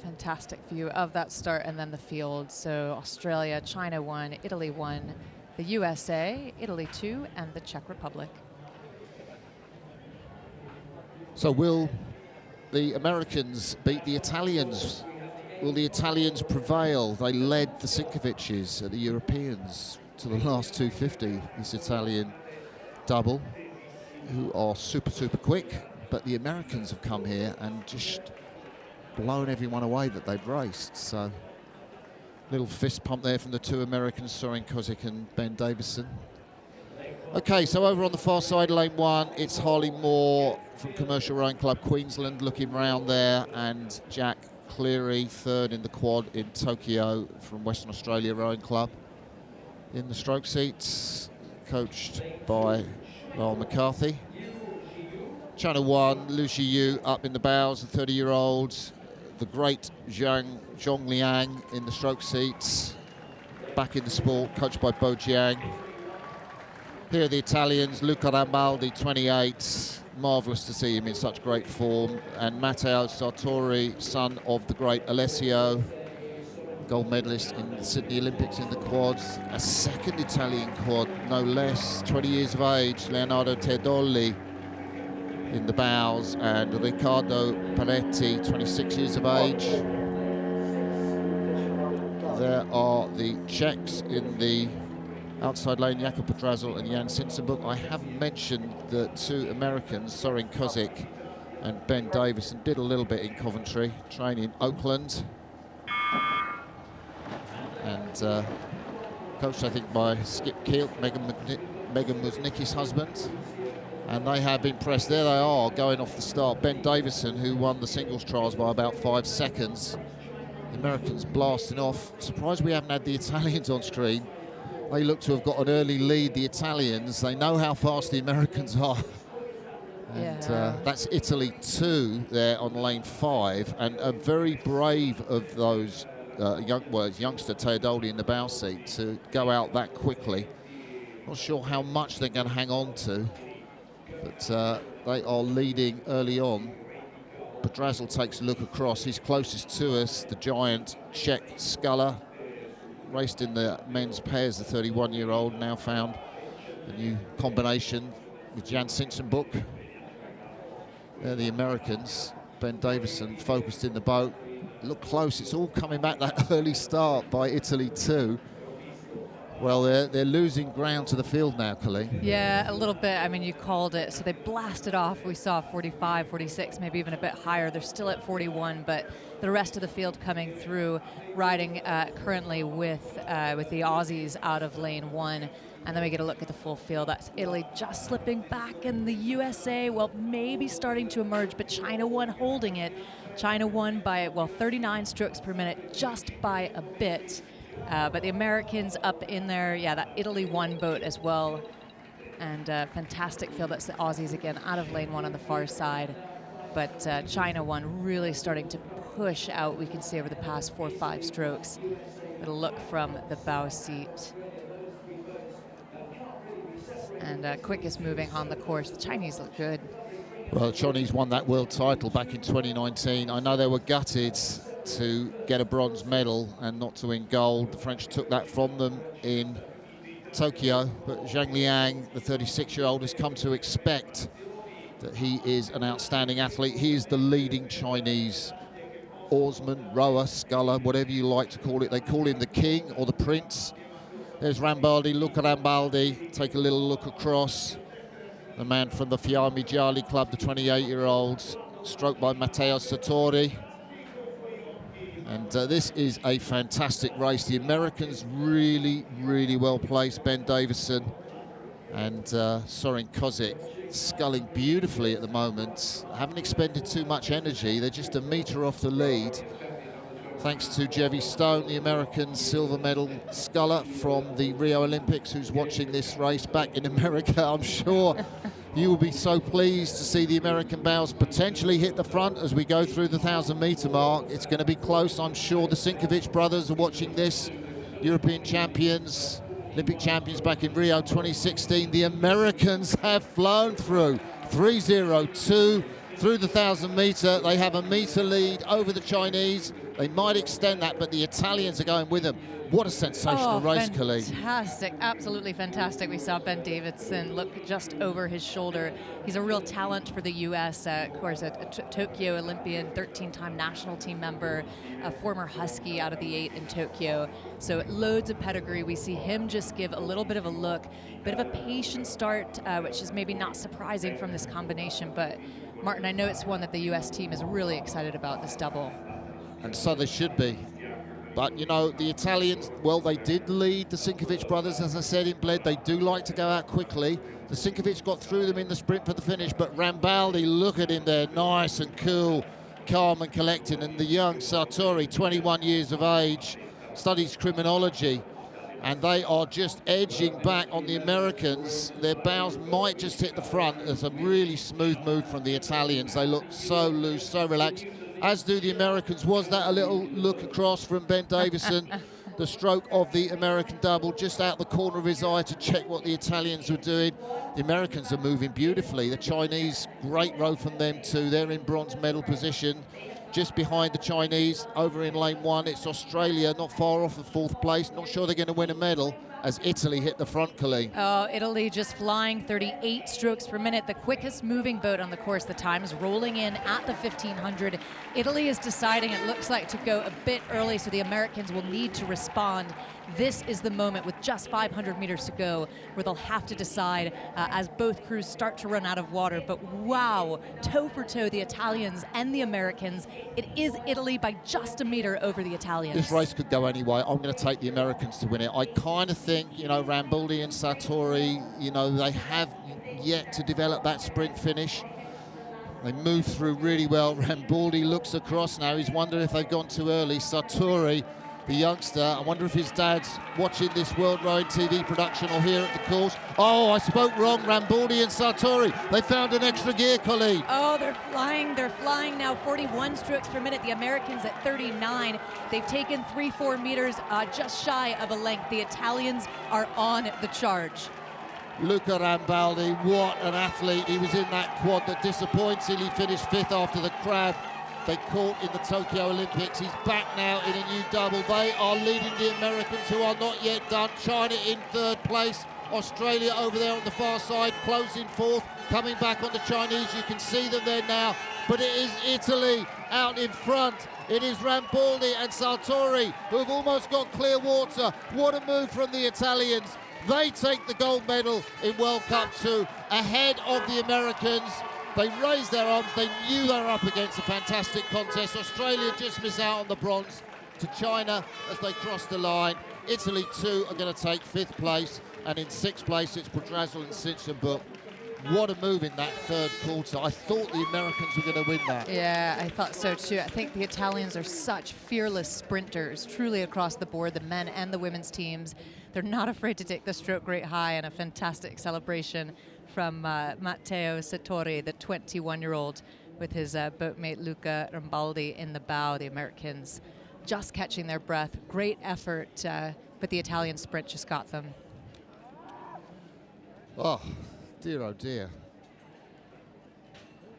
fantastic view of that start and then the field. So Australia, China 1, Italy 1, the USA, Italy 2, and the Czech Republic. So will the Americans beat the Italians? Will the Italians prevail? They led the Sinkovics at the Europeans to the last 250, this Italian double, who are super, super quick. But the Americans have come here and just blown everyone away that they've raced. So little fist pump there from the two Americans, Soren Kozik and Ben Davison. Okay, so over on the far side, lane 1, it's Harley Moore from Commercial Rowing Club Queensland looking round there, and Jack Cleary, third in the quad in Tokyo from Western Australia Rowing Club. In the stroke seats, coached by Lyle McCarthy. China 1, Lu Xiyu up in the bows, the 30-year-old. The great Zhong Liang in the stroke seats. Back in the sport, coached by Bo Jiang. Here are the Italians, Luca Rambaldi, 28. Marvellous to see him in such great form. And Matteo Sartori, son of the great Alessio, gold medalist in the Sydney Olympics in the quads. A second Italian quad, no less, 20 years of age, Leonardo Tedoli in the bows, and Riccardo Peretti, 26 years of age. There are the Czechs in the outside lane, Jakub Podrazel and Jan Sinsenbuk. I haven't mentioned the two Americans, Soren Kozik and Ben Davison, did a little bit in Coventry, training in Oakland. And coached, I think, by Skip Keel, Megan Musnicki's husband. And they have been pressed. There they are, going off the start. Ben Davison, who won the singles trials by about 5 seconds. The Americans blasting off. Surprised we haven't had the Italians on screen. They look to have got an early lead, the Italians. They know how fast the Americans are. And that's Italy 2 there on lane 5. And a very brave of those youngster Teodoli in the bow seat to go out that quickly. Not sure how much they're going to hang on to. But they are leading early on. Podrazel takes a look across. He's closest to us, the giant Czech Sculler. Raced in the men's pairs, the 31-year-old, now found a new combination with Jan Sinsenbuk. They're the Americans. Ben Davison focused in the boat. Look close, it's all coming back that early start by Italy 2. Well, they're losing ground to the field now, Colleen. Yeah, a little bit. I mean, you called it. So they blasted off. We saw 45, 46, maybe even a bit higher. They're still at 41, but the rest of the field coming through, riding currently with the Aussies out of lane 1. And then we get a look at the full field. That's Italy just slipping back, and the USA, well, maybe starting to emerge, but China 1 holding it. China 1 by, well, 39 strokes per minute, just by a bit. But the Americans up in there, yeah, that Italy 1 boat as well. And fantastic field. That's the Aussies again out of lane 1 on the far side. But China 1 really starting to push out. We can see over the past 4 or 5 strokes. Little look from the bow seat. And quickest moving on the course. The Chinese look good. Well, the Chinese won that world title back in 2019. I know they were gutted to get a bronze medal and not to win gold. The French took that from them in Tokyo, but Zhang Liang, the 36-year-old, has come to expect that he is an outstanding athlete. He is the leading Chinese oarsman, rower, sculler, whatever you like to call it. They call him the king or the prince. There's Rambaldi, Luca Rambaldi. Take a little look across. The man from the Fiammi Gialli Club, the 28-year-old, stroked by Matteo Sartori. And this is a fantastic race. The Americans really, really well placed. Ben Davison and Soren Kozik sculling beautifully at the moment. Haven't expended too much energy. They're just a metre off the lead. Thanks to Jevy Stone, the American silver medal sculler from the Rio Olympics, who's watching this race back in America. I'm sure you will be so pleased to see the American bows potentially hit the front as we go through the 1,000-metre mark. It's going to be close, I'm sure. The Sinkovic brothers are watching this. European champions, Olympic champions back in Rio 2016. The Americans have flown through 3:02 through the 1,000-metre. They have a metre lead over the Chinese. They might extend that, but the Italians are going with them. What a sensational race, Colleen. Fantastic, absolutely fantastic. We saw Ben Davidson look just over his shoulder. He's a real talent for the U.S., of course, a Tokyo Olympian, 13-time national team member, a former Husky out of the 8 in Tokyo. So loads of pedigree. We see him just give a little bit of a look, bit of a patient start, which is maybe not surprising from this combination, but Martin, I know it's one that the U.S. team is really excited about, this double. And so they should be. But, you know, the Italians, well, they did lead the Sinkovic brothers, as I said, in Bled. They do like to go out quickly. The Sinkovic got through them in the sprint for the finish, but Rambaldi, look at him there, nice and cool, calm and collected. And the young Sartori, 21 years of age, studies criminology, and they are just edging back on the Americans. Their bows might just hit the front. It's a really smooth move from the Italians. They look so loose, so relaxed, as do the Americans. Was that a little look across from Ben Davison? The stroke of the American double just out the corner of his eye to check what the Italians were doing. The Americans are moving beautifully. The Chinese, great row from them too. They're in bronze medal position. Just behind the Chinese, over in lane 1, it's Australia, not far off of 4th place. Not sure they're going to win a medal as Italy hit the front, Colleen. Oh, Italy just flying 38 strokes per minute, the quickest moving boat on the course. The time is rolling in at the 1500. Italy is deciding, it looks like, to go a bit early, so the Americans will need to respond. This is the moment with just 500 meters to go where they'll have to decide as both crews start to run out of water. But wow, toe for toe, the Italians and the Americans. It is Italy by just a meter over the Italians. This race could go anyway. I'm going to take the Americans to win it. I kind of think, you know, Rambaldi and Sartori, you know, they have yet to develop that sprint finish. They move through really well. Rambaldi looks across now. He's wondering if they've gone too early. Sartori, the youngster, I wonder if his dad's watching this World Rowing TV production or here at the course. Oh, I spoke wrong. Rambaldi and Sartori, they found an extra gear, Colleen. Oh, they're flying now, 41 strokes per minute. The Americans at 39. They've taken 3-4 meters, just shy of a length. The Italians are on the charge. Luca Rambaldi, what an athlete. He was in that quad that disappointingly finished 5th after the crab they caught in the Tokyo Olympics. He's back now in a new double. They are leading the Americans, who are not yet done. China in 3rd place. Australia over there on the far side, closing 4th. Coming back on the Chinese, you can see them there now. But it is Italy out in front. It is Rambaldi and Sartori who have almost got clear water. What a move from the Italians. They take the gold medal in World Cup 2 ahead of the Americans. They raised their arms. They knew they were up against a fantastic contest. Australia just miss out on the bronze to China as they cross the line. Italy too are going to take 5th place, and in 6th place it's Podrazzle and Sinchen. But what a move in that 3rd quarter. I thought the Americans were going to win that. Yeah, I thought so too. I think the Italians are such fearless sprinters, truly across the board, the men and the women's teams. They're not afraid to take the stroke great high, and a fantastic celebration from Matteo Sartori, the 21-year-old, with his boatmate Luca Rambaldi in the bow. The Americans just catching their breath. Great effort, but the Italian sprint just got them. Oh, dear.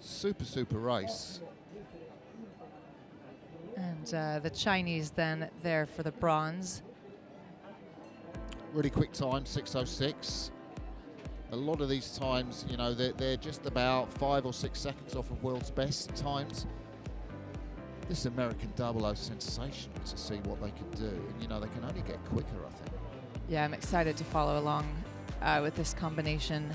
Super race. And the Chinese then there for the bronze. Really quick time, 6:06. A lot of these times, you know, they're just about 5 or 6 seconds off of world's best times. This American double O, sensational to see what they can do. And, you know, they can only get quicker, I think. Yeah, I'm excited to follow along with this combination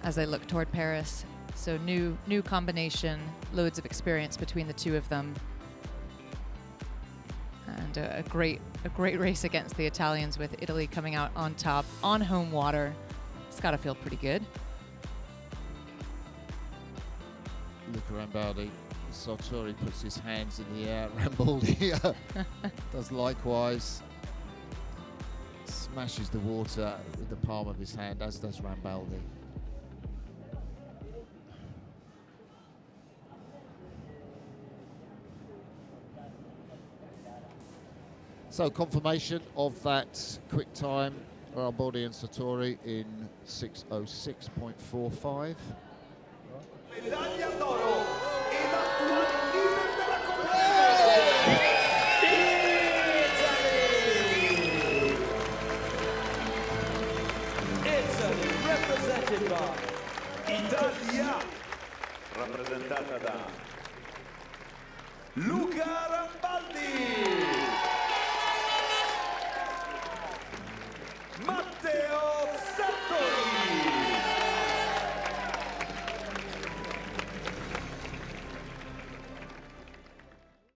as I look toward Paris. So new combination, loads of experience between the two of them. And a great race against the Italians, with Italy coming out on top on home water. It's got to feel pretty good. Luca Rambaldi. Sartori puts his hands in the air. Rambaldi does likewise. Smashes the water with the palm of his hand, as does Rambaldi. So confirmation of that quick time, Rambaldi and Sartori in 6:06.45. Medaglia d'oro e la tua leader della competizione. algebra, Italia, rappresentata da Luca Rambaldi.